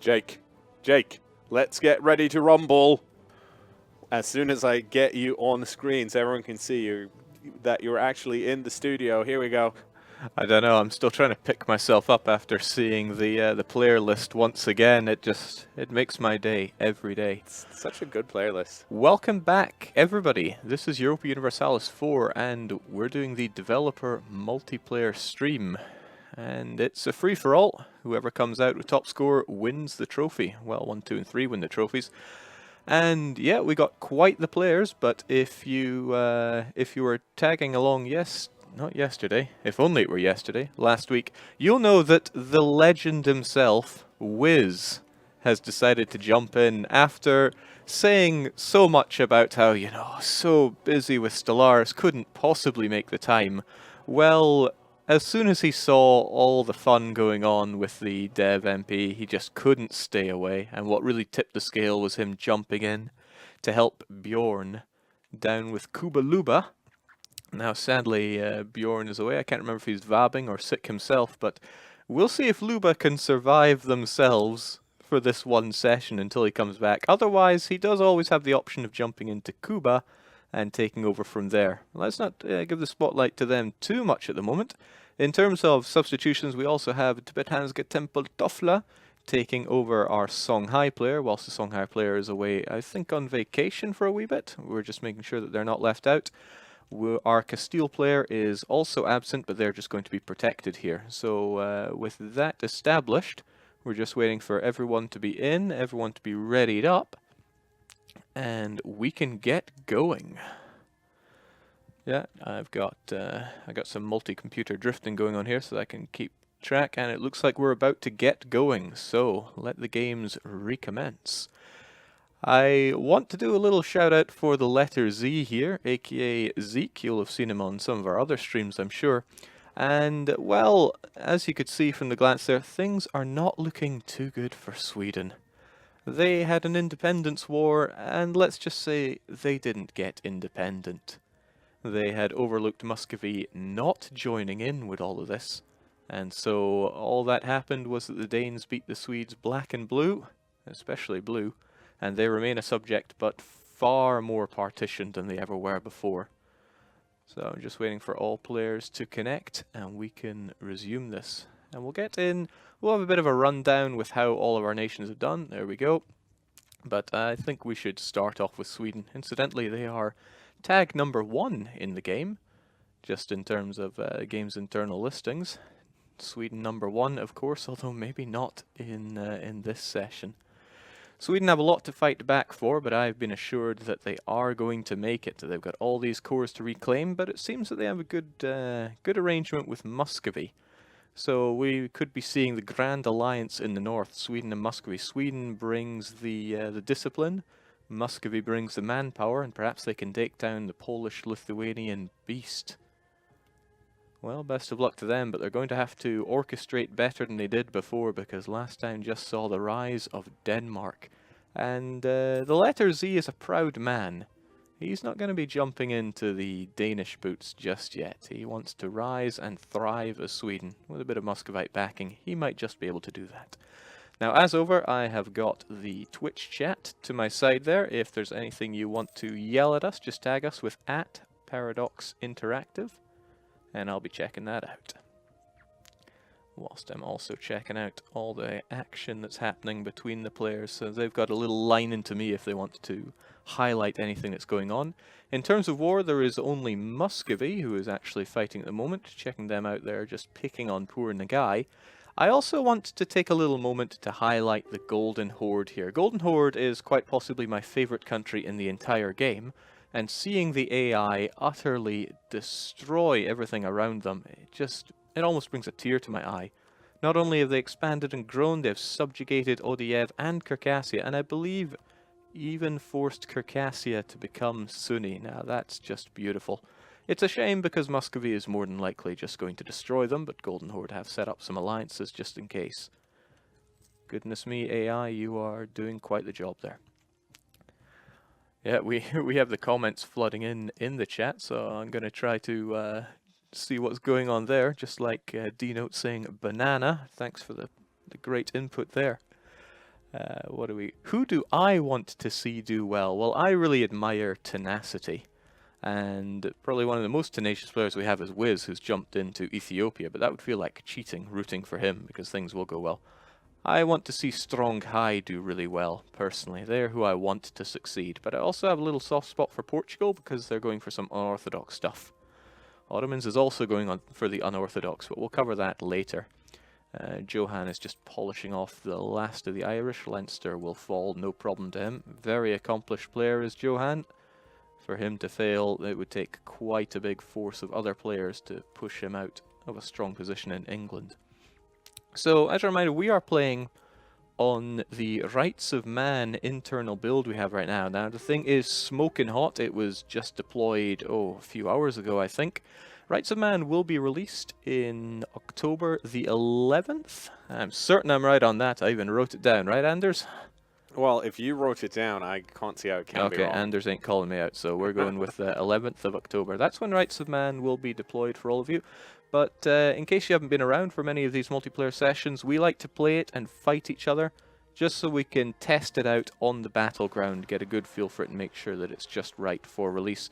Jake, let's get ready to rumble. As soon as I get you on the screen so everyone can see you, that you're actually in the studio. Here we go. I don't know, I'm still trying to pick myself up after seeing the player list once again. It makes my day every day. It's such a good player list. Welcome back, everybody. This is Europa Universalis 4, and we're doing the developer multiplayer stream. And it's a free-for-all. Whoever comes out with top score wins the trophy. Well, 1, 2, and 3 win the trophies. And yeah, we got quite the players, but if you were tagging along, not yesterday, if only it were yesterday, last week, you'll know that the legend himself, Wiz, has decided to jump in after saying so much about how, so busy with Stellaris, couldn't possibly make the time. Well, as soon as he saw all the fun going on with the Dev MP, he just couldn't stay away, and what really tipped the scale was him jumping in to help Bjorn down with Kuba. Now, sadly, Bjorn is away. I can't remember if he's vabbing or sick himself, but we'll see if Luba can survive themselves for this one session until he comes back. Otherwise, he does always have the option of jumping into Kuba and taking over from there. Let's not give the spotlight to them too much at the moment. In terms of substitutions, we also have Tibetanska Temple Tofla taking over our Songhai player, whilst the Songhai player is away, I think, on vacation for a wee bit. We're just making sure that they're not left out. Our Castile player is also absent, but they're just going to be protected here. So with that established, we're just waiting for everyone to be in, everyone to be readied up, and we can get going. Yeah, I got some multi-computer drifting going on here so that I can keep track, and it looks like we're about to get going, so let the games recommence. I want to do a little shout out for the letter Z here, aka Zeke. You'll have seen him on some of our other streams, I'm sure. And, well, as you could see from the glance there, things are not looking too good for Sweden. They had an independence war, and let's just say they didn't get independent. They had overlooked Muscovy not joining in with all of this, and so all that happened was that the Danes beat the Swedes black and blue, especially blue, and they remain a subject, but far more partitioned than they ever were before. So I'm just waiting for all players to connect, and we can resume this. And we'll get in, we'll have a bit of a rundown with how all of our nations have done. There we go. But I think we should start off with Sweden. Incidentally, they are tag number 1 in the game, just in terms of game's internal listings. Sweden number 1, of course, although maybe not in this session. Sweden have a lot to fight back for, but I've been assured that they are going to make it. They've got all these cores to reclaim, but it seems that they have a good arrangement with Muscovy. So we could be seeing the Grand Alliance in the north, Sweden and Muscovy. Sweden brings the discipline, Muscovy brings the manpower, and perhaps they can take down the Polish-Lithuanian beast. Well, best of luck to them, but they're going to have to orchestrate better than they did before, because last time just saw the rise of Denmark. And the letter Z is a proud man. He's not going to be jumping into the Danish boots just yet. He wants to rise and thrive as Sweden. With a bit of Muscovite backing, he might just be able to do that. Now, as over, I have got the Twitch chat to my side there. If there's anything you want to yell at us, just tag us with @ParadoxInteractive. And I'll be checking that out. Whilst I'm also checking out all the action that's happening between the players, so they've got a little line into me if they want to highlight anything that's going on. In terms of war, there is only Muscovy who is actually fighting at the moment. Checking them out there, just picking on poor Nagai. I also want to take a little moment to highlight the Golden Horde here. Golden Horde is quite possibly my favourite country in the entire game. And seeing the AI utterly destroy everything around them, it almost brings a tear to my eye. Not only have they expanded and grown, they've subjugated Odiev and Circassia, and I believe even forced Circassia to become Sunni. Now that's just beautiful. It's a shame because Muscovy is more than likely just going to destroy them, but Golden Horde have set up some alliances just in case. Goodness me, AI, you are doing quite the job there. Yeah, we have the comments flooding in the chat, so I'm going to try to see what's going on there, just like D-Note saying banana. Thanks for the great input there. Who do I want to see do well? Well, I really admire tenacity. And probably one of the most tenacious players we have is Wiz, who's jumped into Ethiopia, but that would feel like cheating, rooting for him, because things will go well. I want to see Strong High do really well, personally. They're who I want to succeed. But I also have a little soft spot for Portugal, because they're going for some unorthodox stuff. Ottomans is also going on for the unorthodox, but we'll cover that later. Johan is just polishing off the last of the Irish. Leinster will fall, no problem to him. Very accomplished player is Johan. For him to fail, it would take quite a big force of other players to push him out of a strong position in England. So, as a reminder, we are playing on the Rights of Man internal build we have right now. Now, the thing is smoking hot. It was just deployed, a few hours ago, I think. Rights of Man will be released in October the 11th. I'm certain I'm right on that. I even wrote it down, right, Anders? Well, if you wrote it down, I can't see how it can be wrong. Okay, Anders ain't calling me out, so we're going with the 11th of October. That's when Rights of Man will be deployed for all of you. But in case you haven't been around for many of these multiplayer sessions, we like to play it and fight each other, just so we can test it out on the battleground, get a good feel for it, and make sure that it's just right for release.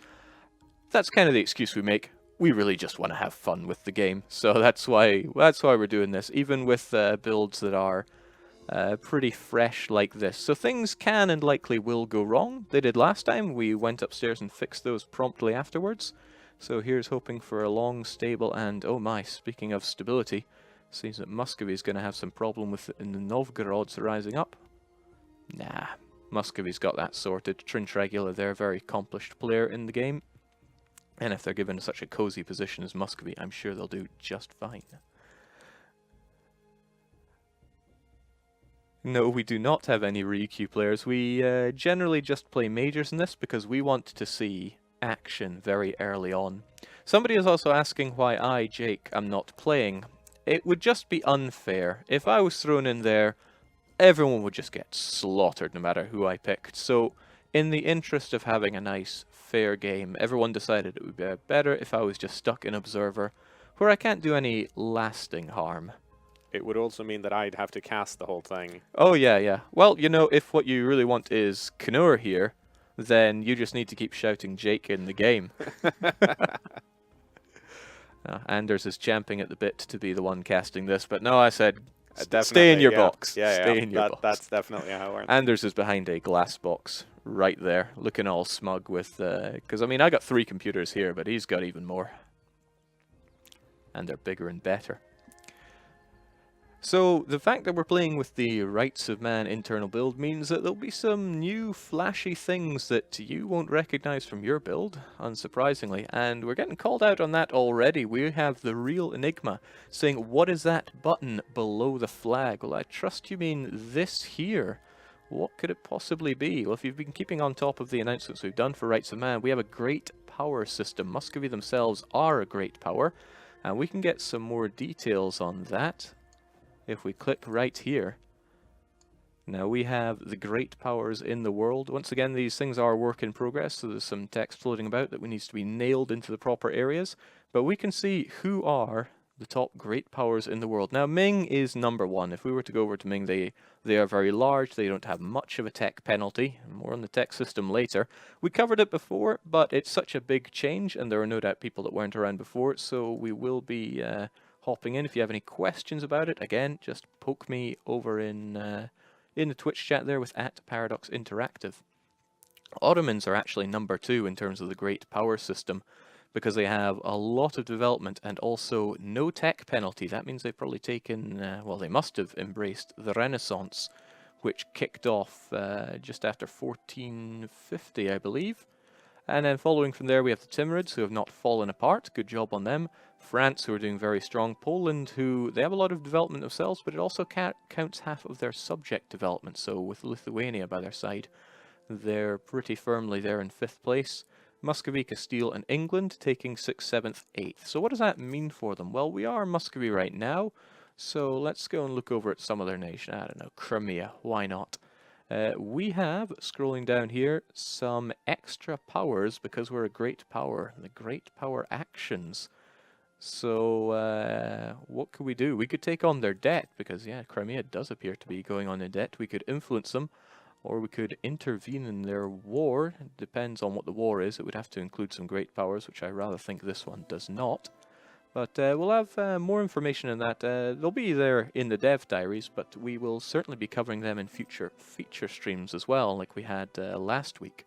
That's kind of the excuse we make. We really just want to have fun with the game, so that's why we're doing this, even with builds that are pretty fresh like this. So things can and likely will go wrong. They did last time. We went upstairs and fixed those promptly afterwards. So here's hoping for a long, stable, and oh my, speaking of stability, seems that Muscovy's going to have some problem with the Novgorod's rising up. Nah, Muscovy's got that sorted. Trinch Regular, they're a very accomplished player in the game. And if they're given such a cozy position as Muscovy, I'm sure they'll do just fine. No, we do not have any ReQ players. We generally just play majors in this because we want to see action very early on. Somebody is also asking why I, Jake, am not playing. It would just be unfair. If I was thrown in there, everyone would just get slaughtered no matter who I picked. So, in the interest of having a nice, fair game, everyone decided it would be better if I was just stuck in Observer, where I can't do any lasting harm. It would also mean that I'd have to cast the whole thing. Oh, yeah. Well, you know, if what you really want is Knur here, then you just need to keep shouting Jake in the game. Anders is champing at the bit to be the one casting this, but no, I said, stay in your box. Stay in your box. That's definitely how it works. Anders is behind a glass box right there, looking all smug with, because I mean, I got 3 computers here, but he's got even more. And they're bigger and better. So, the fact that we're playing with the Rights of Man internal build means that there'll be some new flashy things that you won't recognize from your build, unsurprisingly, and we're getting called out on that already. We have the real Enigma saying, what is that button below the flag? Well, I trust you mean this here. What could it possibly be? Well, if you've been keeping on top of the announcements we've done for Rights of Man, we have a great power system. Muscovy themselves are a great power, and we can get some more details on that. If we click right here, now we have the great powers in the world. Once again, these things are work in progress, so there's some text floating about that needs to be nailed into the proper areas. But we can see who are the top great powers in the world. Now, Ming is number 1. If we were to go over to Ming, they are very large. They don't have much of a tech penalty. More on the tech system later. We covered it before, but it's such a big change, and there are no doubt people that weren't around before, so we will be hopping in. If you have any questions about it, again, just poke me over in the Twitch chat there with @Paradox Interactive. Ottomans are actually number 2 in terms of the great power system because they have a lot of development and also no tech penalty. That means they've probably taken, well, they must have embraced the Renaissance, which kicked off just after 1450, I believe. And then following from there, we have the Timurids, who have not fallen apart. Good job on them. France, who are doing very strong. Poland, who they have a lot of development themselves, but it also counts half of their subject development. So with Lithuania by their side, they're pretty firmly there in 5th place. Muscovy, Castile, and England taking 6th, 7th, 8th. So what does that mean for them? Well, we are Muscovy right now, so let's go and look over at some other nation. I don't know, Crimea, why not? We have, scrolling down here, some extra powers because we're a great power. The great power actions. So, what could we do? We could take on their debt, because, yeah, Crimea does appear to be going on in debt. We could influence them, or we could intervene in their war. It depends on what the war is. It would have to include some great powers, which I rather think this one does not. But we'll have more information on that. They'll be there in the dev diaries, but we will certainly be covering them in future feature streams as well, like we had last week.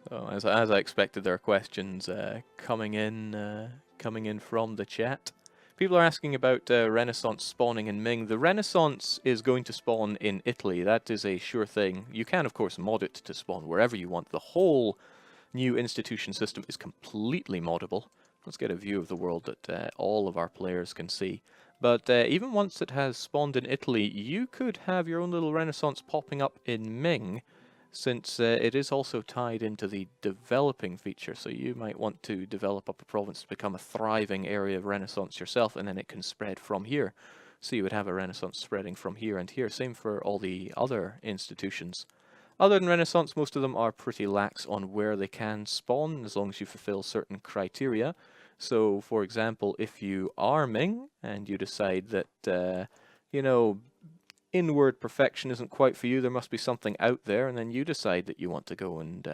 So as I expected, there are questions coming in from the chat. People are asking about Renaissance spawning in Ming. The Renaissance is going to spawn in Italy. That is a sure thing. You can, of course, mod it to spawn wherever you want. The whole new institution system is completely moddable. Let's get a view of the world that all of our players can see. But even once it has spawned in Italy, you could have your own little Renaissance popping up in Ming, since it is also tied into the developing feature. So you might want to develop up a province to become a thriving area of Renaissance yourself, and then it can spread from here. So you would have a Renaissance spreading from here and here. Same for all the other institutions. Other than Renaissance, most of them are pretty lax on where they can spawn, as long as you fulfill certain criteria. So, for example, if you are Ming, and you decide that, you know, inward perfection isn't quite for you, there must be something out there, and then you decide that you want to go and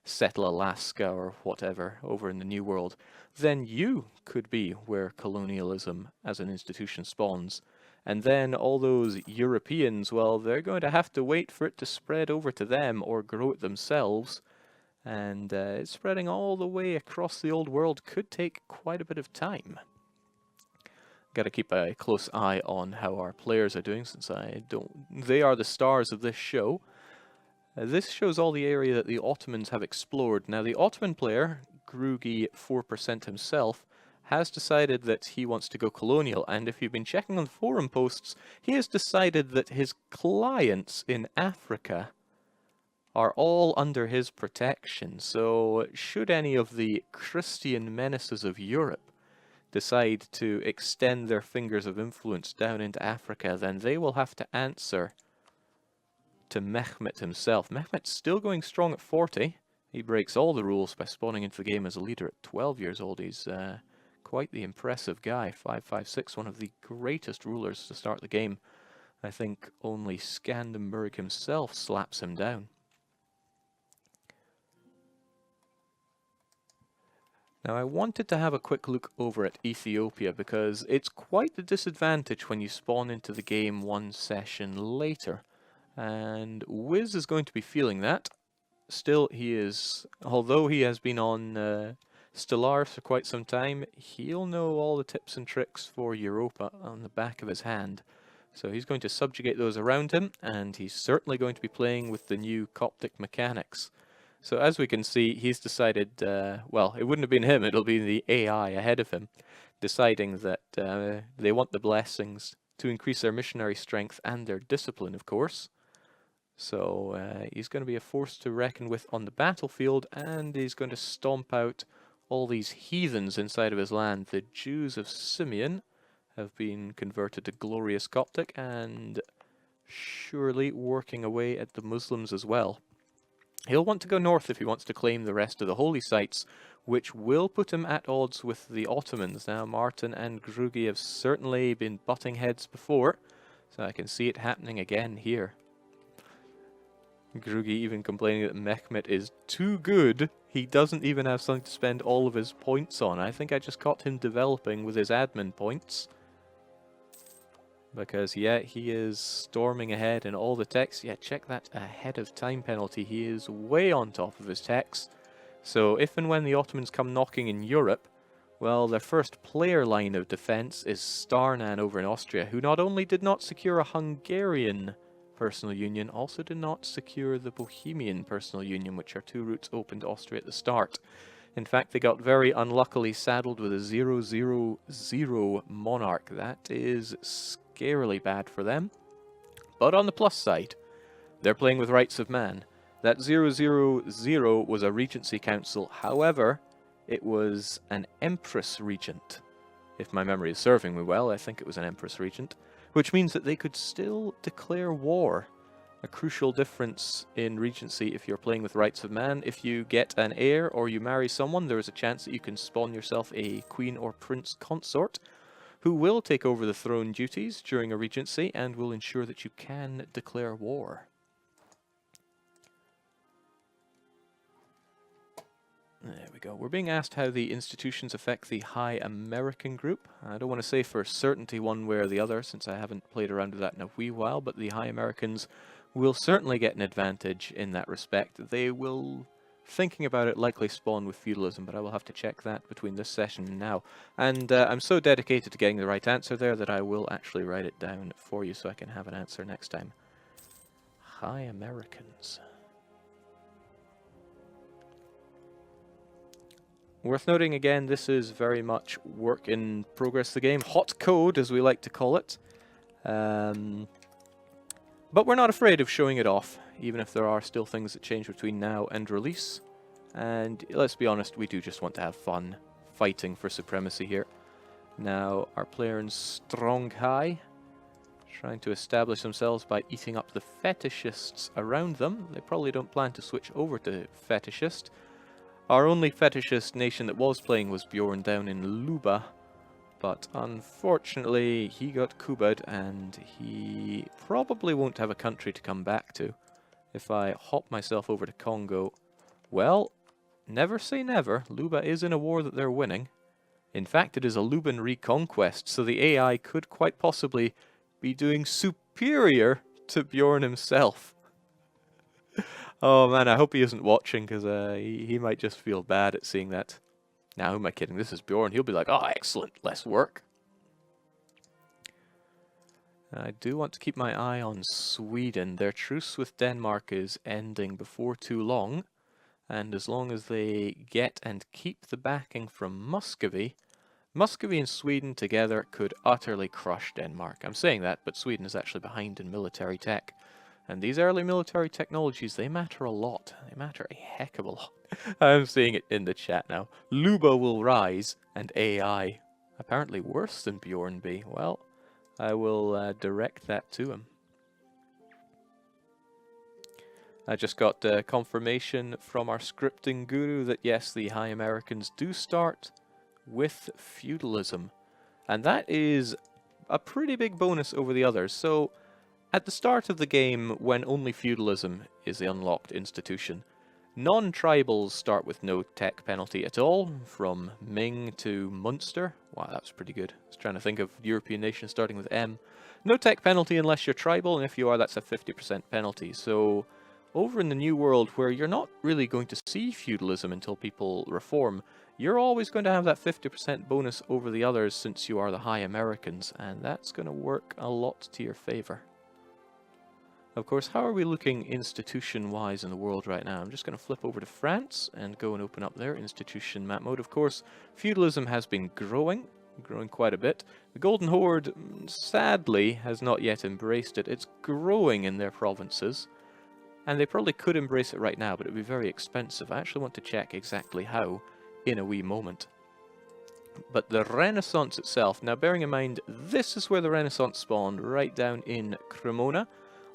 settle Alaska or whatever over in the New World, then you could be where colonialism as an institution spawns. And then all those Europeans, well, they're going to have to wait for it to spread over to them or grow it themselves. And it's spreading all the way across the old world could take quite a bit of time. Got to keep a close eye on how our players are doing, since they are the stars of this show. This shows all the area that the Ottomans have explored. Now, the Ottoman player, goooooo 4% himself, has decided that he wants to go colonial, and if you've been checking on the forum posts, he has decided that his clients in Africa are all under his protection. So should any of the Christian menaces of Europe decide to extend their fingers of influence down into Africa, then they will have to answer to Mehmet himself. Mehmet's still going strong at 40. He breaks all the rules by spawning into the game as a leader at 12 years old. He's quite the impressive guy. 556, one of the greatest rulers to start the game. I think only Skandenberg himself slaps him down. Now, I wanted to have a quick look over at Ethiopia, because it's quite the disadvantage when you spawn into the game one session later. And Wiz is going to be feeling that. Still, he is, although he has been on Stellar for quite some time, he'll know all the tips and tricks for Europa on the back of his hand. So he's going to subjugate those around him, and he's certainly going to be playing with the new Coptic mechanics. So as we can see, he's decided, well, it wouldn't have been him, it'll be the AI ahead of him, deciding that they want the blessings to increase their missionary strength and their discipline, of course. So he's going to be a force to reckon with on the battlefield, and he's going to stomp out all these heathens inside of his land. The Jews of Simeon have been converted to glorious Coptic, and surely working away at the Muslims as well. He'll want to go north if he wants to claim the rest of the holy sites, which will put him at odds with the Ottomans. Now, Martin and goooooo have certainly been butting heads before, so I can see it happening again here. goooooo even complaining that Mehmet is too good. He doesn't even have something to spend all of his points on. I think I just caught him developing with his admin points. Because, yeah, he is storming ahead in all the techs. Yeah, check that ahead of time penalty. He is way on top of his techs. So if and when the Ottomans come knocking in Europe, well, their first player line of defense is Starnan over in Austria, who not only did not secure a Hungarian personal union, also did not secure the Bohemian personal union, which are two routes open to Austria at the start. In fact, they got very unluckily saddled with a 000 monarch. That is scarily bad for them. But on the plus side, they're playing with rights of man. That 000 was a regency council. However, it was an empress regent. If my memory is serving me well, I think it was an empress regent. Which means that they could still declare war. A crucial difference in Regency if you're playing with Rights of Man. If you get an heir or you marry someone, there is a chance that you can spawn yourself a queen or prince consort who will take over the throne duties during a Regency and will ensure that you can declare war. There we go. We're being asked how the institutions affect the High American group. I don't want to say for certainty one way or the other, since I haven't played around with that in a wee while, but the High Americans will certainly get an advantage in that respect. They will, thinking about it, likely spawn with feudalism, but I will have to check that between this session and now. And I'm so dedicated to getting the right answer there that I will actually write it down for you so I can have an answer next time. High Americans. Worth noting again, this is very much work in progress, the game. Hot code, as we like to call it. But we're not afraid of showing it off, even if there are still things that change between now and release. And let's be honest, we do just want to have fun fighting for supremacy here. Now, our player in Strong High, trying to establish themselves by eating up the fetishists around them. They probably don't plan to switch over to fetishist. Our only fetishist nation that was playing was Bjorn down in Luba, but unfortunately he got Kubad and he probably won't have a country to come back to. If I hop myself over to Congo, well, never say never, Luba is in a war that they're winning. In fact, it is a Luban reconquest, so the AI could quite possibly be doing superior to Bjorn himself. Oh man, I hope he isn't watching, because he might just feel bad at seeing that. Now, who am I kidding? This is Bjorn. He'll be like, oh, excellent, less work. I do want to keep my eye on Sweden. Their truce with Denmark is ending before too long, and as long as they get and keep the backing from Muscovy, Muscovy and Sweden together could utterly crush Denmark. I'm saying that, but Sweden is actually behind in military tech. And these early military technologies, they matter a lot. They matter a heck of a lot. I'm seeing it in the chat now. Luba will rise, and AI, apparently worse than Bjornby. Well, I will direct that to him. I just got confirmation from our scripting guru that yes, the High Americans do start with feudalism. And that is a pretty big bonus over the others. So, at the start of the game, when only feudalism is the unlocked institution, non-tribals start with no tech penalty at all, from Ming to Munster. Wow, that was pretty good. I was trying to think of European nations starting with M. No tech penalty unless you're tribal, and if you are, that's a 50% penalty. So, over in the New World, where you're not really going to see feudalism until people reform, you're always going to have that 50% bonus over the others since you are the High Americans, and that's going to work a lot to your favour. Of course, how are we looking institution-wise in the world right now? I'm just going to flip over to France and go and open up their institution map mode. Of course, feudalism has been growing quite a bit. The Golden Horde, sadly, has not yet embraced it. It's growing in their provinces, and they probably could embrace it right now, but it would be very expensive. I actually want to check exactly how in a wee moment. But the Renaissance itself, now bearing in mind, this is where the Renaissance spawned, right down in Cremona.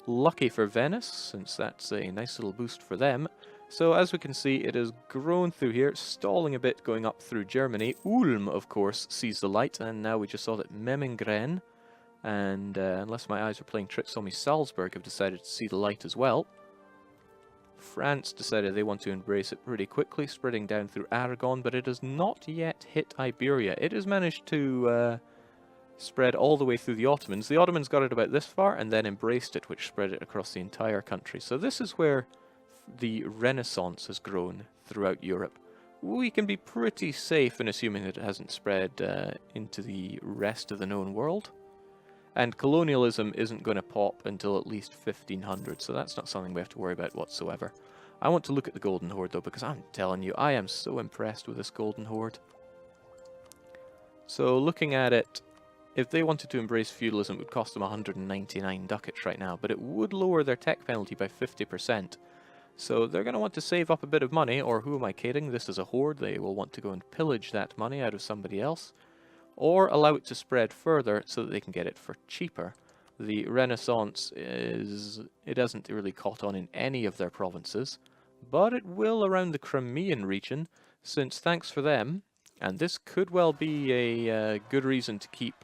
Lucky for Venice, since that's a nice little boost for them. So as we can see, it has grown through here, stalling a bit going up through Germany. Ulm, of course, sees the light, and now we just saw that Memmingen, and unless my eyes are playing tricks on me, Salzburg have decided to see the light as well. France decided they want to embrace it pretty quickly, spreading down through Aragon, but it has not yet hit Iberia. It has managed to spread all the way through the Ottomans. The Ottomans got it about this far and then embraced it, which spread it across the entire country. So this is where the Renaissance has grown throughout Europe. We can be pretty safe in assuming that it hasn't spread into the rest of the known world. And colonialism isn't going to pop until at least 1500, so that's not something we have to worry about whatsoever. I want to look at the Golden Horde though, because I'm telling you, I am so impressed with this Golden Horde. So looking at it, if they wanted to embrace feudalism, it would cost them 199 ducats right now, but it would lower their tech penalty by 50%. So they're going to want to save up a bit of money, or who am I kidding? This is a horde. They will want to go and pillage that money out of somebody else, or allow it to spread further so that they can get it for cheaper. The Renaissance it hasn't really caught on in any of their provinces, but it will around the Crimean region, since thanks for them, and this could well be a good reason to keep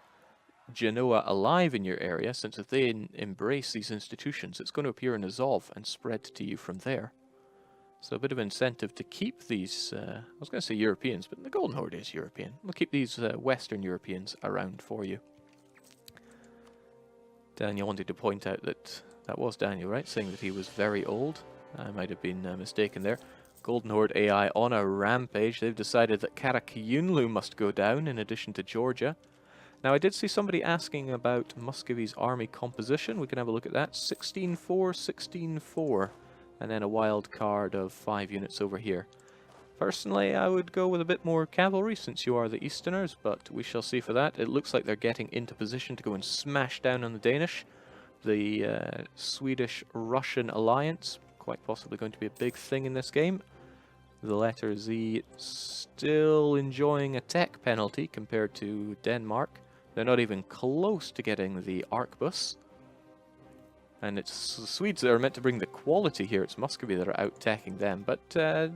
Genoa alive in your area, since if they embrace these institutions, it's going to appear in Azov and spread to you from there. So a bit of incentive to keep these, I was going to say Europeans, but the Golden Horde is European. We'll keep these Western Europeans around for you. Daniel wanted to point out that was Daniel, right? Saying that he was very old. I might have been mistaken there. Golden Horde AI on a rampage. They've decided that Karakyunlu must go down in addition to Georgia. Now, I did see somebody asking about Muscovy's army composition. We can have a look at that. 16-4, 16-4. And then a wild card of 5 units over here. Personally, I would go with a bit more cavalry since you are the Easterners, but we shall see for that. It looks like they're getting into position to go and smash down on the Danish. The Swedish-Russian alliance, quite possibly going to be a big thing in this game. The letter Z still enjoying a tech penalty compared to Denmark. They're not even close to getting the Arquebus. And it's the Swedes that are meant to bring the quality here. It's Muscovy that are out-teching them, but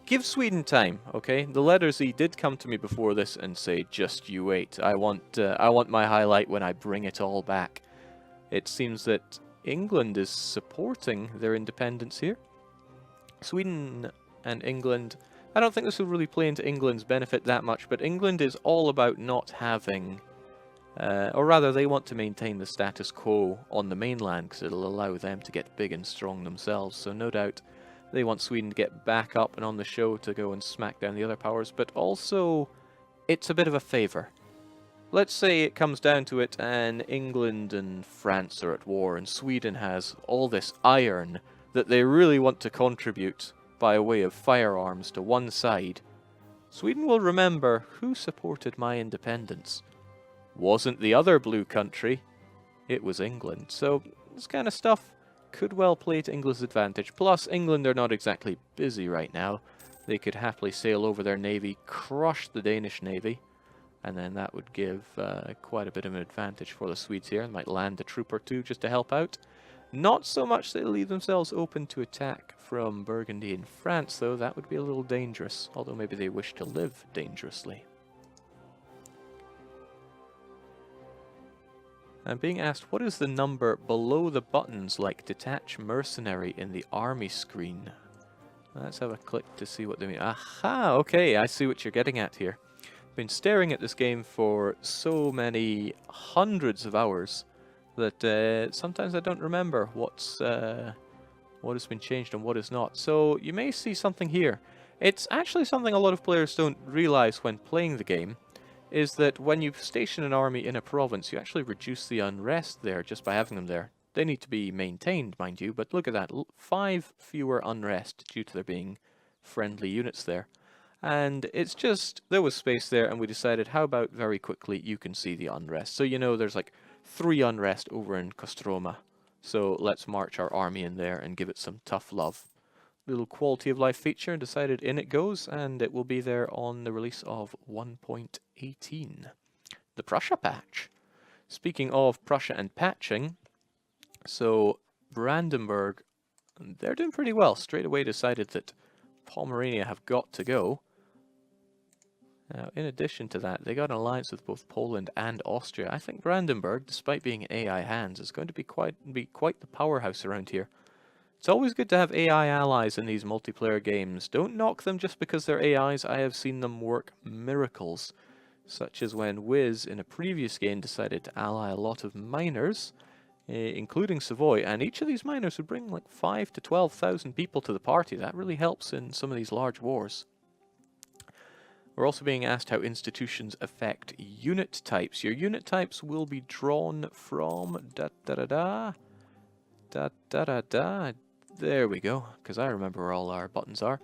give Sweden time, okay? The letter Z did come to me before this and say, just you wait. I want my highlight when I bring it all back. It seems that England is supporting their independence here. Sweden and England, I don't think this will really play into England's benefit that much, but England is all about not having, or rather they want to maintain the status quo on the mainland because it'll allow them to get big and strong themselves, so no doubt they want Sweden to get back up and on the show to go and smack down the other powers, but also it's a bit of a favour. Let's say it comes down to it and England and France are at war and Sweden has all this iron that they really want to contribute by way of firearms to one side. Sweden will remember who supported my independence. Wasn't the other blue country, it was England. So this kind of stuff could well play to England's advantage. Plus, England are not exactly busy right now. They could happily sail over their navy, crush the Danish navy, and then that would give quite a bit of an advantage for the Swedes here. They might land a troop or two just to help out. Not so much that they leave themselves open to attack from Burgundy and France, though. That would be a little dangerous, although maybe they wish to live dangerously. I'm being asked, what is the number below the buttons like detach mercenary in the army screen? Let's have a click to see what they mean. Aha, okay, I see what you're getting at here. I've been staring at this game for so many hundreds of hours that sometimes I don't remember what has been changed and what is not. So you may see something here. It's actually something a lot of players don't realize when playing the game, is that when you station an army in a province, you actually reduce the unrest there just by having them there. They need to be maintained, mind you, but look at that. 5 fewer unrest due to there being friendly units there. And it's just, there was space there, and we decided, how about very quickly you can see the unrest. So you know there's like 3 unrest over in Kostroma. So let's march our army in there and give it some tough love. Little quality of life feature, decided in it goes, and it will be there on the release of 1.18. The Prussia patch. Speaking of Prussia and patching, so Brandenburg, they're doing pretty well. Straight away decided that Pomerania have got to go. Now, in addition to that, they got an alliance with both Poland and Austria. I think Brandenburg, despite being in AI hands, is going to be quite the powerhouse around here. It's always good to have AI allies in these multiplayer games. Don't knock them just because they're AIs. I have seen them work miracles, such as when Wiz in a previous game decided to ally a lot of miners, including Savoy, and each of these miners would bring like 5,000 to 12,000 people to the party. That really helps in some of these large wars. We're also being asked how institutions affect unit types. Your unit types will be drawn from There we go, because I remember where all our buttons are.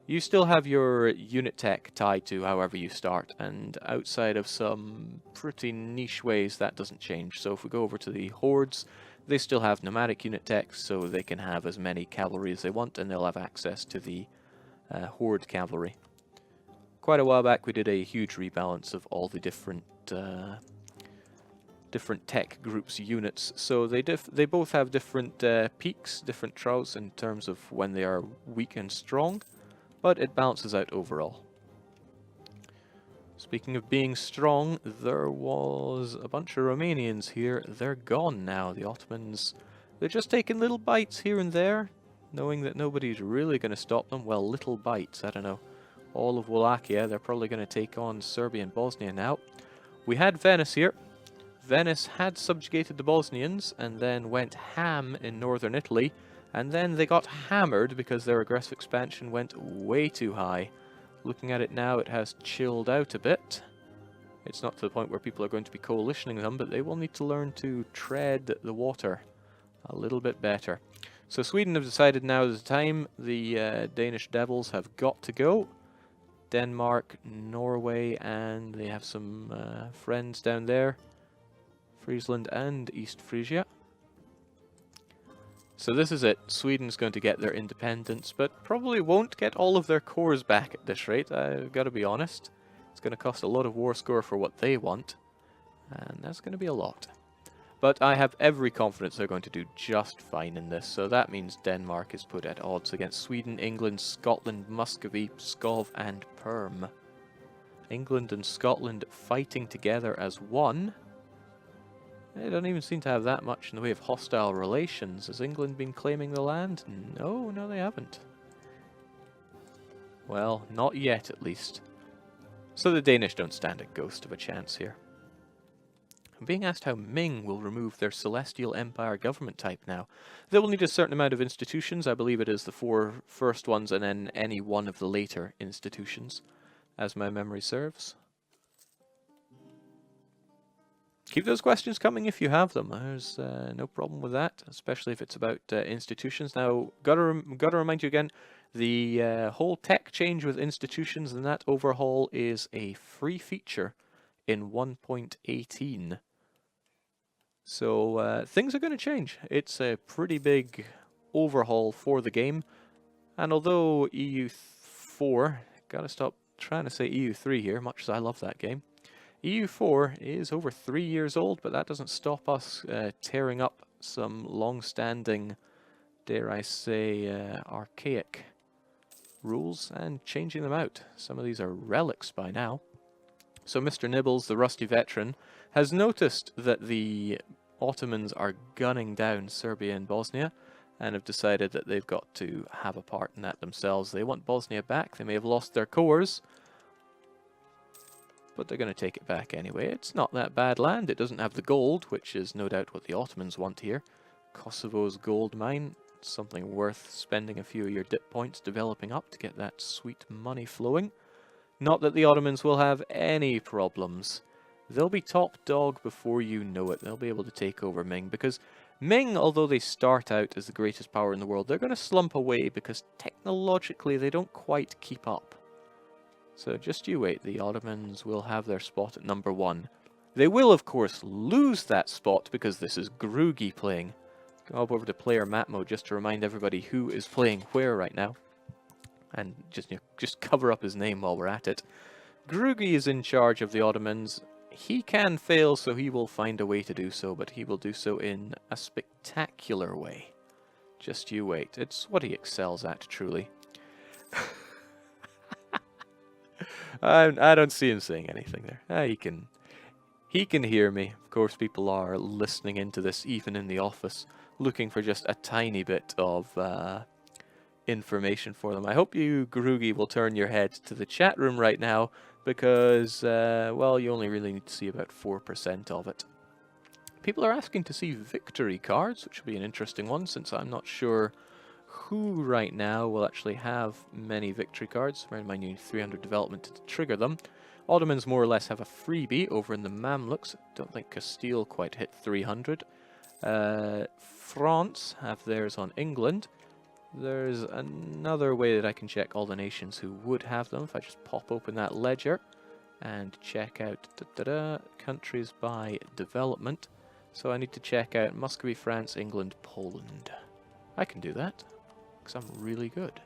You still have your unit tech tied to however you start, and outside of some pretty niche ways, that doesn't change. So if we go over to the hordes, they still have nomadic unit tech, so they can have as many cavalry as they want, and they'll have access to the horde cavalry. Quite a while back, we did a huge rebalance of all the different different tech groups units. So they both have different peaks, different troughs in terms of when they are weak and strong, but it balances out overall. Speaking of being strong, there was a bunch of Romanians here. They're gone now. The Ottomans, they're just taking little bites here and there, knowing that nobody's really going to stop them. Well, little bites, I don't know. All of Wallachia, they're probably going to take on Serbia and Bosnia now. We had Venice here. Venice had subjugated the Bosnians and then went ham in northern Italy, and then they got hammered because their aggressive expansion went way too high. Looking at it now, it has chilled out a bit. It's not to the point where people are going to be coalitioning them, but they will need to learn to tread the water a little bit better. So Sweden have decided now is the time. The Danish Devils have got to go. Denmark, Norway, and they have some friends down there. Friesland and East Frisia. So this is it. Sweden's going to get their independence, but probably won't get all of their cores back at this rate, I've got to be honest. It's going to cost a lot of war score for what they want, and that's going to be a lot. But I have every confidence they're going to do just fine in this, so that means Denmark is put at odds against Sweden, England, Scotland, Muscovy, Pskov, and Perm. England and Scotland fighting together as one. They don't even seem to have that much in the way of hostile relations. Has England been claiming the land? No, they haven't. Well, not yet at least. So the Danish don't stand a ghost of a chance here. I'm being asked how Ming will remove their Celestial Empire government type now. They will need a certain amount of institutions. I believe it is the 4 first ones and then any one of the later institutions, as my memory serves. Keep those questions coming if you have them. There's no problem with that, especially if it's about institutions. Now, gotta remind you again, the whole tech change with institutions and that overhaul is a free feature in 1.18. So things are going to change. It's a pretty big overhaul for the game. And although EU4, gotta stop trying to say EU3 here, much as I love that game. EU4 is over 3 years old, but that doesn't stop us tearing up some long-standing, dare I say, archaic rules and changing them out. Some of these are relics by now. So Mr. Nibbles, the rusty veteran, has noticed that the Ottomans are gunning down Serbia and Bosnia and have decided that they've got to have a part in that themselves. They want Bosnia back. They may have lost their cores, but they're going to take it back anyway. It's not that bad land. It doesn't have the gold, which is no doubt what the Ottomans want here. Kosovo's gold mine, something worth spending a few of your dip points developing up to get that sweet money flowing. Not that the Ottomans will have any problems. They'll be top dog before you know it. They'll be able to take over Ming, because Ming, although they start out as the greatest power in the world, they're going to slump away because technologically they don't quite keep up. So just you wait, the Ottomans will have their spot at number 1. They will, of course, lose that spot because this is goooooo playing. Go up over to player map mode just to remind everybody who is playing where right now. And just cover up his name while we're at it. goooooo is in charge of the Ottomans. He can fail, so he will find a way to do so, but he will do so in a spectacular way. Just you wait. It's what he excels at, truly. I don't see him saying anything there. He can hear me. Of course, people are listening into this, even in the office, looking for just a tiny bit of information for them. I hope you, goooooo, will turn your head to the chat room right now, because, well, you only really need to see about 4% of it. People are asking to see victory cards, which will be an interesting one, since I'm not sure who right now will actually have many victory cards. Remind you, 300 development to trigger them. Ottomans more or less have a freebie over in the Mamluks. Don't think Castile quite hit 300. France have theirs on England. There's another way that I can check all the nations who would have them. If I just pop open that ledger and check out countries by development. So I need to check out Muscovy, France, England, Poland. I can do that, because I'm really good.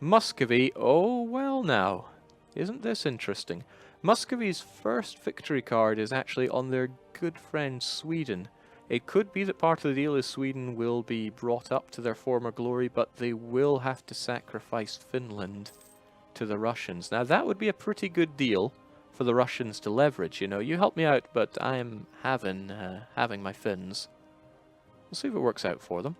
Muscovy, oh well now. Isn't this interesting? Muscovy's first victory card is actually on their good friend Sweden. It could be that part of the deal is Sweden will be brought up to their former glory, but they will have to sacrifice Finland to the Russians. Now that would be a pretty good deal for the Russians to leverage, you know. You help me out, but I'm having my Finns. We'll see if it works out for them.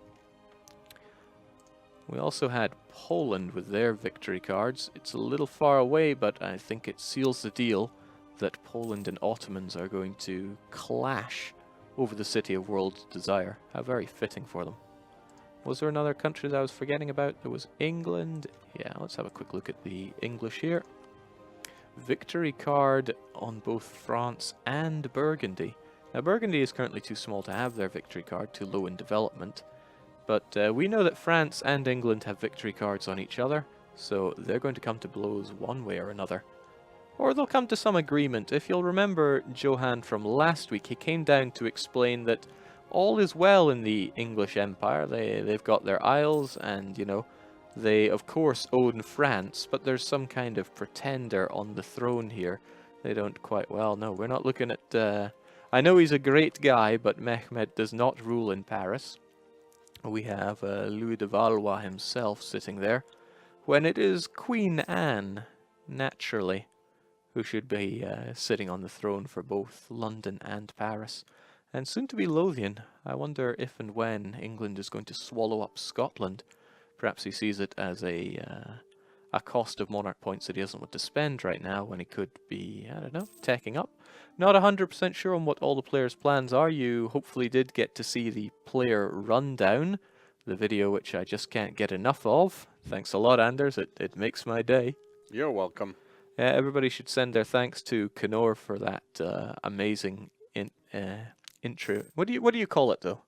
We also had Poland with their victory cards. It's a little far away, but I think it seals the deal that Poland and Ottomans are going to clash over the city of World Desire. How very fitting for them. Was there another country that I was forgetting about? There was England. Yeah, let's have a quick look at the English here. Victory card on both France and Burgundy. Now Burgundy is currently too small to have their victory card, too low in development. But we know that France and England have victory cards on each other, so they're going to come to blows one way or another. Or they'll come to some agreement. If you'll remember Johan from last week, he came down to explain that all is well in the English Empire. They've got their isles, and, you know, they, of course, own France, but there's some kind of pretender on the throne here. They don't quite... Well, no, we're not looking at... I know he's a great guy, but Mehmed does not rule in Paris. We have Louis de Valois himself sitting there, when it is Queen Anne, naturally, who should be sitting on the throne for both London and Paris. And soon to be Lothian. I wonder if and when England is going to swallow up Scotland. Perhaps he sees it as a cost of monarch points that he doesn't want to spend right now, when he could be, I don't know, teching up. Not 100% sure on what all the players' plans are. You hopefully did get to see the player rundown, the video which I just can't get enough of. Thanks a lot, Anders. It makes my day. You're welcome. Everybody should send their thanks to Kenor for that amazing intro. What do you call it, though?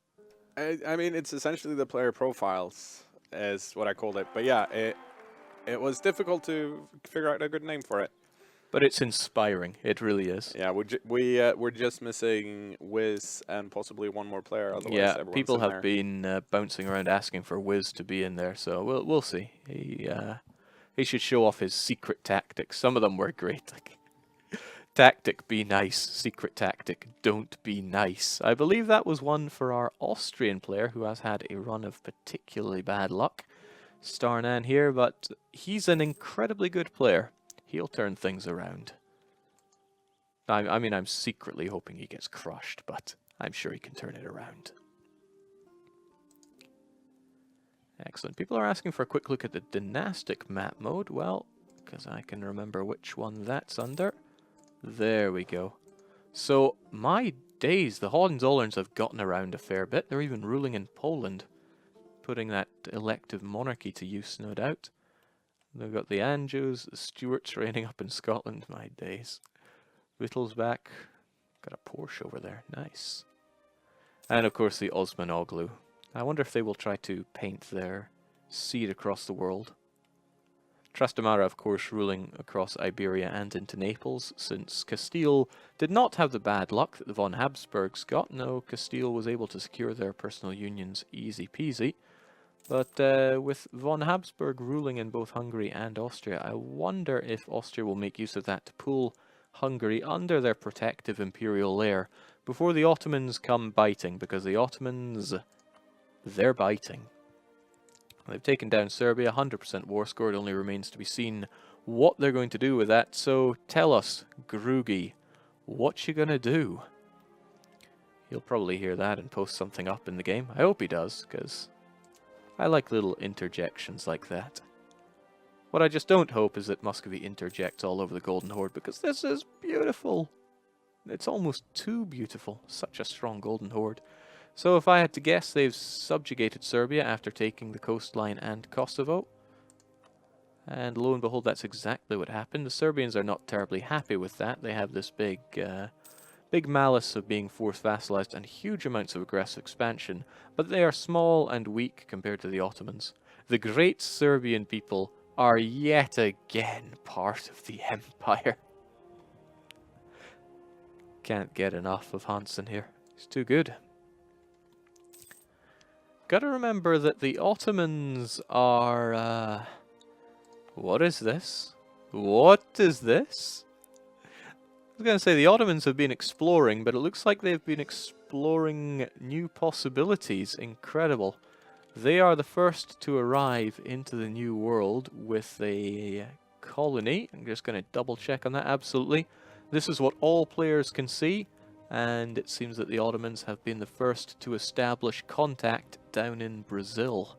I mean, it's essentially the player profiles, is what I called it. But yeah, it was difficult to figure out a good name for it. But it's inspiring. It really is. Yeah, we're just missing Wiz and possibly one more player. Otherwise, yeah, people have been bouncing around asking for Wiz to be in there, so we'll see. He should show off his secret tactics. Some of them were great. Like, tactic, be nice. Secret tactic, don't be nice. I believe that was one for our Austrian player who has had a run of particularly bad luck. Starnan here, but he's an incredibly good player. He'll turn things around. I mean, I'm secretly hoping he gets crushed, but I'm sure he can turn it around. Excellent. People are asking for a quick look at the Dynastic map mode. Well, because I can remember which one that's under. There we go. So, my days, the Hohenzollerns have gotten around a fair bit. They're even ruling in Poland, putting that elective monarchy to use, no doubt. They've got the Anjous, the Stuarts reigning up in Scotland. My days. Wittelsbach. Got a Porsche over there. Nice. And of course the Osmanoglu. I wonder if they will try to paint their seed across the world. Trastamara, of course, ruling across Iberia and into Naples, since Castile did not have the bad luck that the von Habsburgs got. No, Castile was able to secure their personal unions easy peasy. But with von Habsburg ruling in both Hungary and Austria, I wonder if Austria will make use of that to pull Hungary under their protective imperial lair before the Ottomans come biting, because the Ottomans, they're biting. They've taken down Serbia, 100% war score. It only remains to be seen what they're going to do with that. So tell us, Groogy, what you gonna do? He'll probably hear that and post something up in the game. I hope he does, because I like little interjections like that. What I just don't hope is that Muscovy interjects all over the Golden Horde, because this is beautiful. It's almost too beautiful. Such a strong Golden Horde. So if I had to guess, they've subjugated Serbia after taking the coastline and Kosovo. And lo and behold, that's exactly what happened. The Serbians are not terribly happy with that. They have this big malice of being force vassalized and huge amounts of aggressive expansion, but they are small and weak compared to the Ottomans. The great Serbian people are yet again part of the empire. Can't get enough of Hansen here. He's too good. Gotta remember that the Ottomans are, what is this? What is this? was going to say the Ottomans have been exploring, but it looks like they've been exploring new possibilities. Incredible. They are the first to arrive into the New World with a colony. I'm just going to double check on that. Absolutely. This is what all players can see, and it seems that the Ottomans have been the first to establish contact down in Brazil.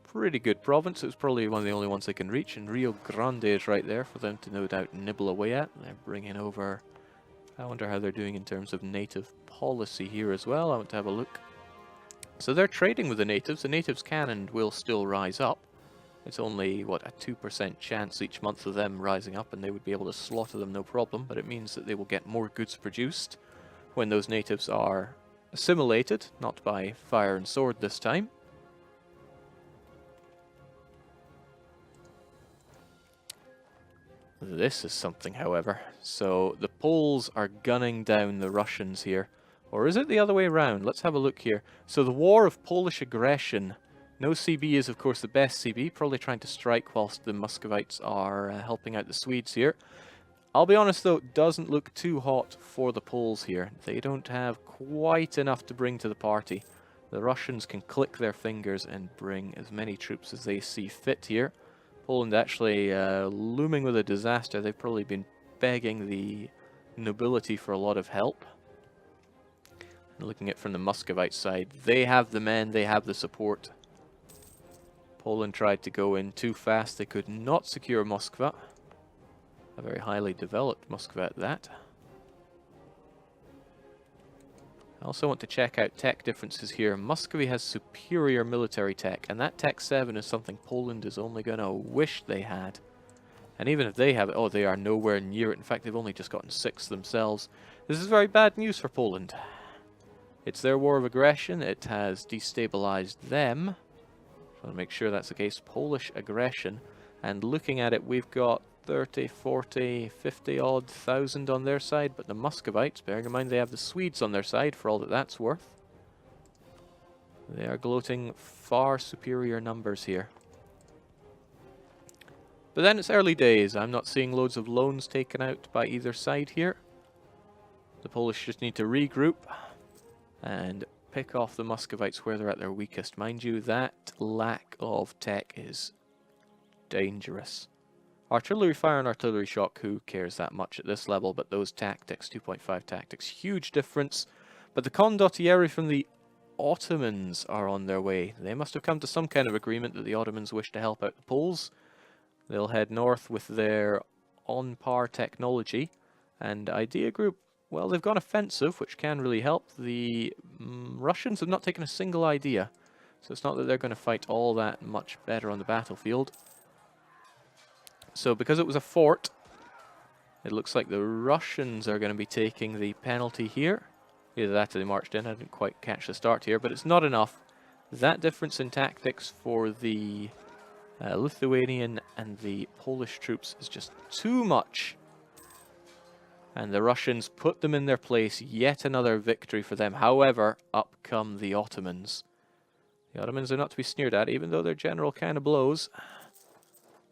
Pretty good province. It was probably one of the only ones they can reach, and Rio Grande is right there for them to no doubt nibble away at. They're bringing over... I wonder how they're doing in terms of native policy here as well. I want to have a look. So they're trading with the natives. The natives can and will still rise up. It's only, what, a 2% chance each month of them rising up, and they would be able to slaughter them no problem, but it means that they will get more goods produced when those natives are assimilated, not by fire and sword this time. This is something, however. So the Poles are gunning down the Russians here. Or is it the other way around? Let's have a look here. So the war of Polish aggression. No CB is, of course, the best CB. Probably trying to strike whilst the Muscovites are helping out the Swedes here. I'll be honest, though, it doesn't look too hot for the Poles here. They don't have quite enough to bring to the party. The Russians can click their fingers and bring as many troops as they see fit here. Poland actually looming with a disaster. They've probably been begging the nobility for a lot of help. And looking at it from the Muscovite side, they have the men, they have the support. Poland tried to go in too fast. They could not secure Moskva. A very highly developed Moskva at that. I also want to check out tech differences here. Muscovy has superior military tech, and that Tech 7 is something Poland is only going to wish they had. And even if they have it, oh, they are nowhere near it. In fact, they've only just gotten 6 themselves. This is very bad news for Poland. It's their war of aggression. It has destabilized them. I want to make sure that's the case. Polish aggression. And looking at it, we've got 30, 40, 50 odd thousand on their side, but the Muscovites, bearing in mind they have the Swedes on their side for all that that's worth, they are gloating far superior numbers here. But then it's early days. I'm not seeing loads of loans taken out by either side here. The Polish just need to regroup and pick off the Muscovites where they're at their weakest. Mind you, that lack of tech is dangerous. Artillery fire and artillery shock, who cares that much at this level, but those tactics, 2.5 tactics, huge difference. But the condottieri from the Ottomans are on their way. They must have come to some kind of agreement that the Ottomans wish to help out the Poles. They'll head north with their on-par technology, and Idea Group, well, they've gone offensive, which can really help. The Russians have not taken a single idea, so it's not that they're going to fight all that much better on the battlefield. So because it was a fort, it looks like the Russians are going to be taking the penalty here. Either that or they marched in. I didn't quite catch the start here, but it's not enough. That difference in tactics for the Lithuanian and the Polish troops is just too much. And the Russians put them in their place. Yet another victory for them. However, up come the Ottomans. The Ottomans are not to be sneered at, even though their general kind of blows.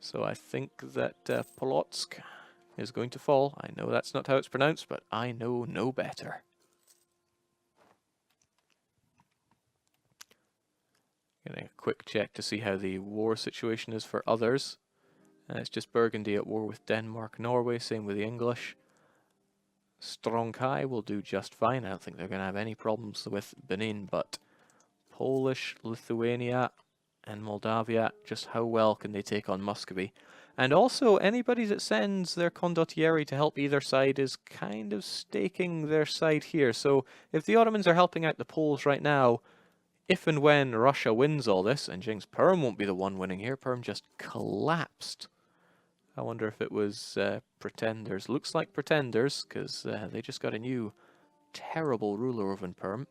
So I think that Polotsk is going to fall. I know that's not how it's pronounced, but I know no better. Getting a quick check to see how the war situation is for others. It's just Burgundy at war with Denmark, Norway, same with the English. Strongkai will do just fine. I don't think they're going to have any problems with Benin, but Polish, Lithuania, and Moldavia, just how well can they take on Muscovy? And also, anybody that sends their condottieri to help either side is kind of staking their side here. So if the Ottomans are helping out the Poles right now, if and when Russia wins all this, and Genghis Perm won't be the one winning here, Perm just collapsed. I wonder if it was Pretenders. Looks like Pretenders, because they just got a new terrible ruler over in Perm.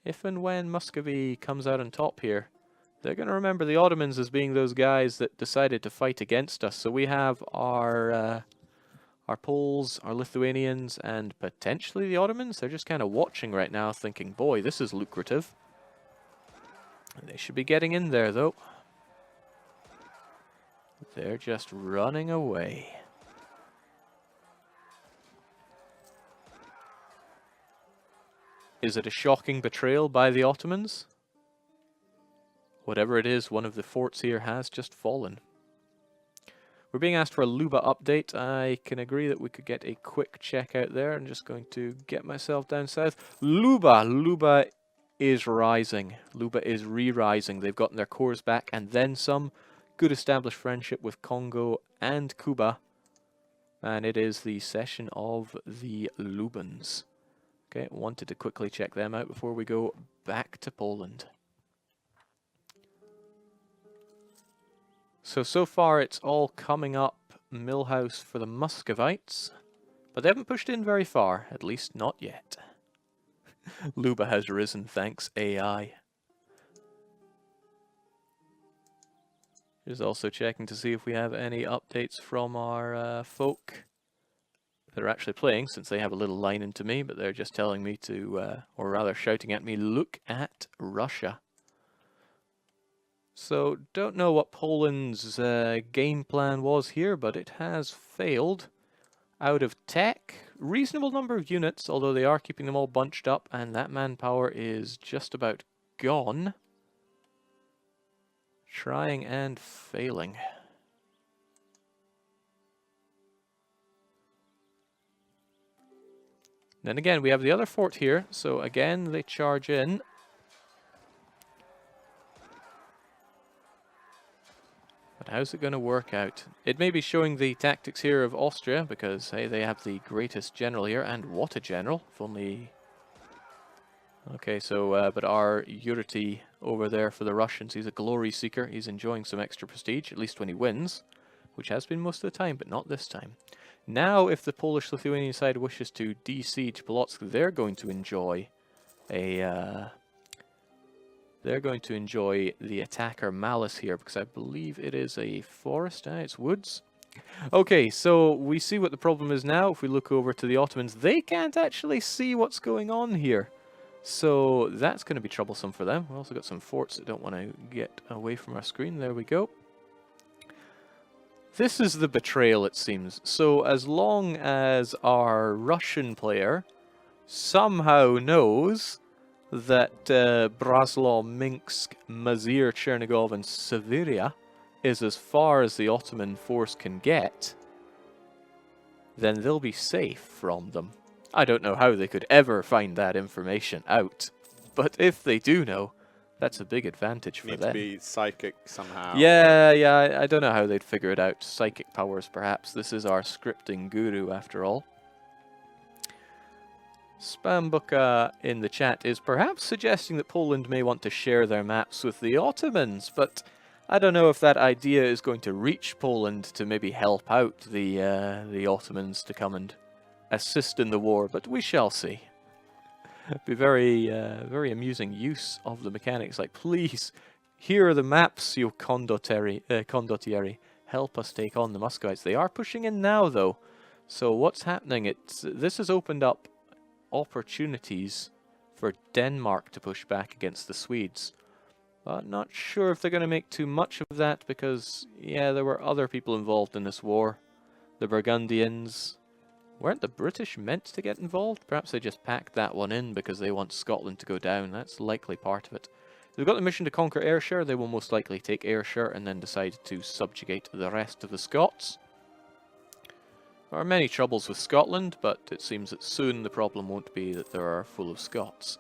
If and when Muscovy comes out on top here, they're going to remember the Ottomans as being those guys that decided to fight against us. So we have our Poles, our Lithuanians, and potentially the Ottomans. They're just kind of watching right now, thinking, boy, this is lucrative. They should be getting in there, though. They're just running away. Is it a shocking betrayal by the Ottomans? Whatever it is, one of the forts here has just fallen. We're being asked for a Luba update. I can agree that we could get a quick check out there. I'm just going to get myself down south. Luba is rising. Luba is re-rising. They've gotten their cores back and then some. Good established friendship with Congo and Cuba. And it is the session of the Lubans. Okay, wanted to quickly check them out before we go back to Poland. So far it's all coming up Millhouse for the Muscovites, but they haven't pushed in very far, at least not yet. Luba has risen, thanks AI. Just also checking to see if we have any updates from our folk that are actually playing, since they have a little line into me, but they're just telling me to, or rather shouting at me, look at Russia. So, don't know what Poland's game plan was here, but it has failed. Out of tech, reasonable number of units, although they are keeping them all bunched up, and that manpower is just about gone. Trying and failing. Then again, we have the other fort here, so again, they charge in. But how's it going to work out? It may be showing the tactics here of Austria, because, hey, they have the greatest general here, and what a general, if only... Okay, so, but our Urity over there for the Russians, he's a glory seeker, he's enjoying some extra prestige, at least when he wins, which has been most of the time, but not this time. Now, if the Polish-Lithuanian side wishes to de-siege Polotsk, they're going to enjoy a... They're going to enjoy the attacker Malice here, because I believe it is a forest. It's woods. Okay, so we see what the problem is now. If we look over to the Ottomans, they can't actually see what's going on here. So that's going to be troublesome for them. We've also got some forts that don't want to get away from our screen. There we go. This is the betrayal, it seems. So as long as our Russian player somehow knows that Braslaw, Minsk, Mazir, Chernigov and Severia is as far as the Ottoman force can get, then they'll be safe from them. I don't know how they could ever find that information out, but if they do know, that's a big advantage for them. Need to be psychic somehow. Yeah, I don't know how they'd figure it out. Psychic powers, perhaps. This is our scripting guru, after all. Spambuka in the chat is perhaps suggesting that Poland may want to share their maps with the Ottomans, but I don't know if that idea is going to reach Poland to maybe help out the Ottomans to come and assist in the war, but we shall see. It'd be very amusing use of the mechanics, like, please, here are the maps, you condottieri, help us take on the Muscovites. They are pushing in now, though, so what's happening? This has opened up opportunities for Denmark to push back against the Swedes. But not sure if they're going to make too much of that, because, yeah, there were other people involved in this war. The Burgundians. Weren't the British meant to get involved? Perhaps they just packed that one in because they want Scotland to go down. That's likely part of it. They've got the mission to conquer Ayrshire. They will most likely take Ayrshire and then decide to subjugate the rest of the Scots. There are many troubles with Scotland, but it seems that soon the problem won't be that there are full of Scots.